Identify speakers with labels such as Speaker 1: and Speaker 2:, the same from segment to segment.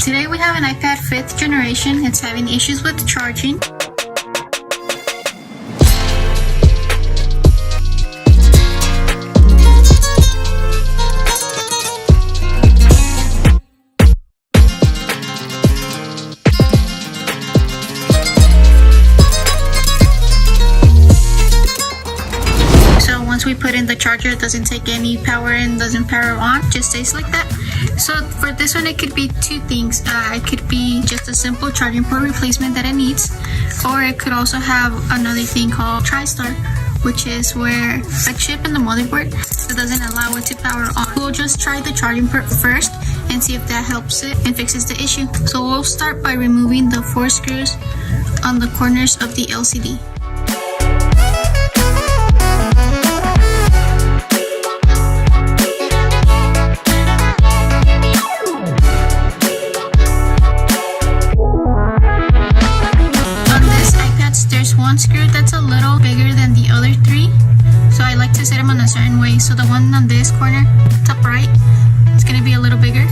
Speaker 1: Today we have an iPad 5th generation. It's having issues with charging. Once we put in the charger, it doesn't take any power and doesn't power on, just stays like that. So for this one, it could be two things. It could be just a simple charging port replacement that it needs, or it could also have another thing called TriStar, which is where a chip in the motherboard that doesn't allow it to power on. We'll just try the charging port first and see if that helps it and fixes the issue. So we'll start by removing the 4 screws on the corners of the LCD. One screw that's a little bigger than the other 3, so I like to set them on a certain way. So the one on this corner, top right, is going to be a little bigger,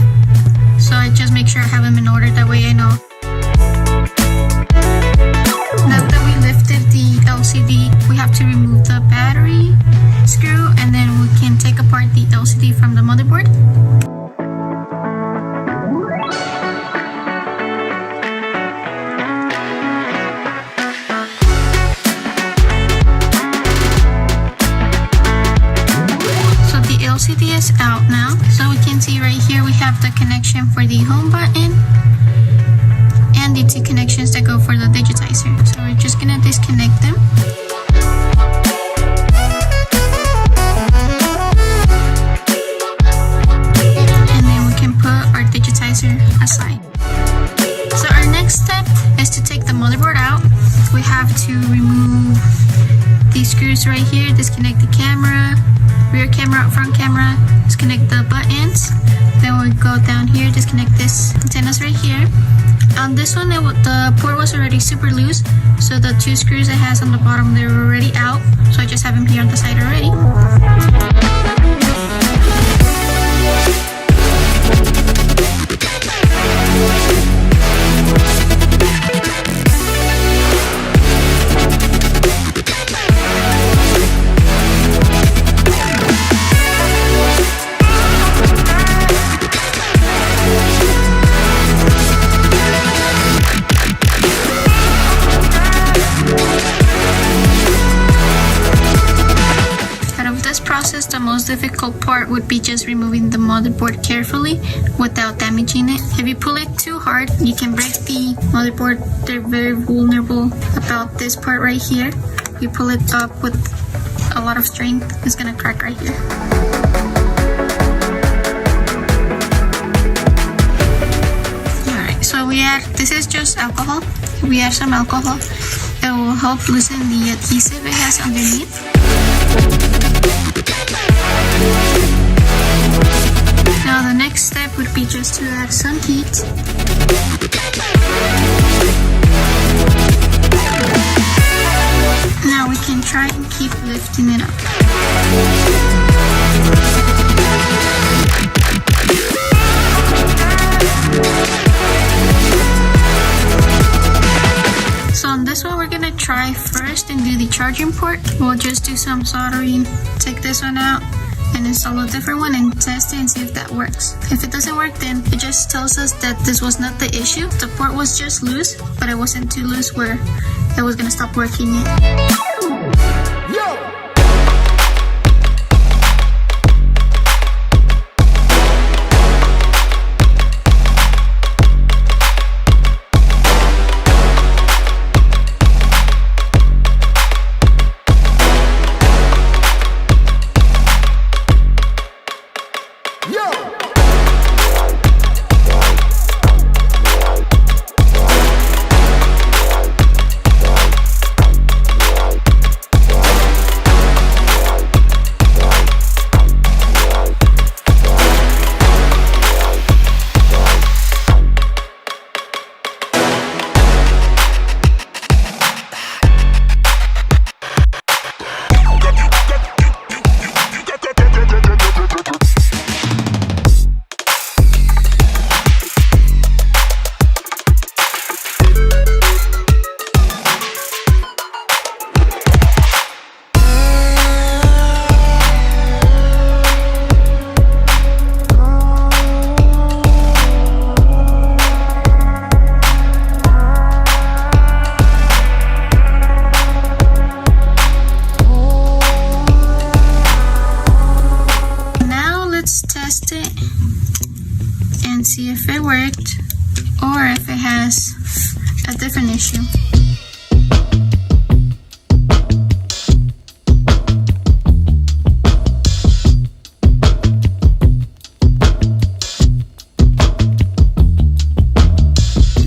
Speaker 1: so I just make sure I have them in order, that way I know. Now that we lifted the LCD, we have to remove the battery screw, and then we can take apart the LCD from the motherboard. LCD is out now, so we can see right here we have the connection for the home button and the 2 connections that go for the digitizer. So we're just gonna disconnect them. And then we can put our digitizer aside. So our next step is to take the motherboard out. We have to remove these screws right here, disconnect the camera, rear camera, front camera, disconnect the buttons. Then we go down here, disconnect this antennas right here. On this one, the port was already super loose, so the 2 screws it has on the bottom, they're already out. So I just have them here on the side already. The most difficult part would be just removing the motherboard carefully without damaging it. If you pull it too hard, you can break the motherboard. They're very vulnerable about this part right here. If you pull it up with a lot of strength, it's gonna crack right here. Alright, so this is just alcohol. We add some alcohol. It will help loosen the adhesive it has underneath. Now the next step would be just to add some heat. Now we can try and keep lifting it up. So on this one, we're gonna try first and do the charging port. We'll just do some soldering, take this one out, and install a different one and test it and see if that works. If it doesn't work, then it just tells us that this was not the issue. The port was just loose, but it wasn't too loose where it was gonna stop working yet. or if it has a different issue.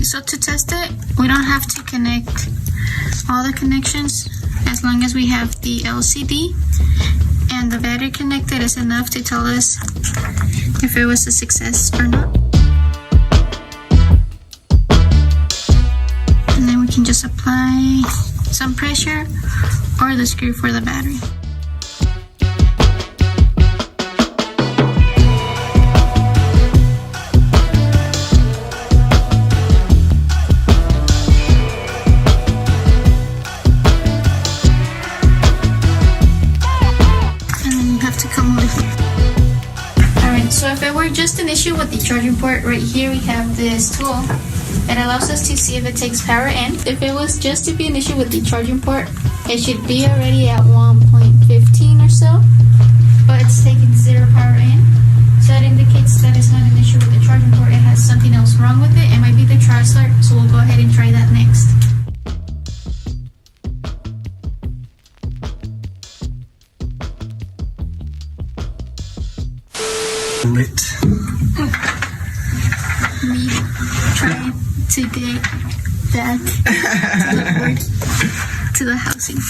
Speaker 1: So to test it, we don't have to connect all the connections. As long as we have the LCD and the battery connected is enough to tell us if it was a success or not. And then we can just apply some pressure or the screw for the battery. So if it were just an issue with the charging port, right here we have this tool that allows us to see if it takes power in. If it was just to be an issue with the charging port, it should be already at 1.15 or so, but it's taking 0 power in. So that indicates that it's not an issue with the charging port, it has something else wrong with it. It might be the charger, so we'll go ahead and try that next.
Speaker 2: Lit.
Speaker 1: Me trying to get back to the housing.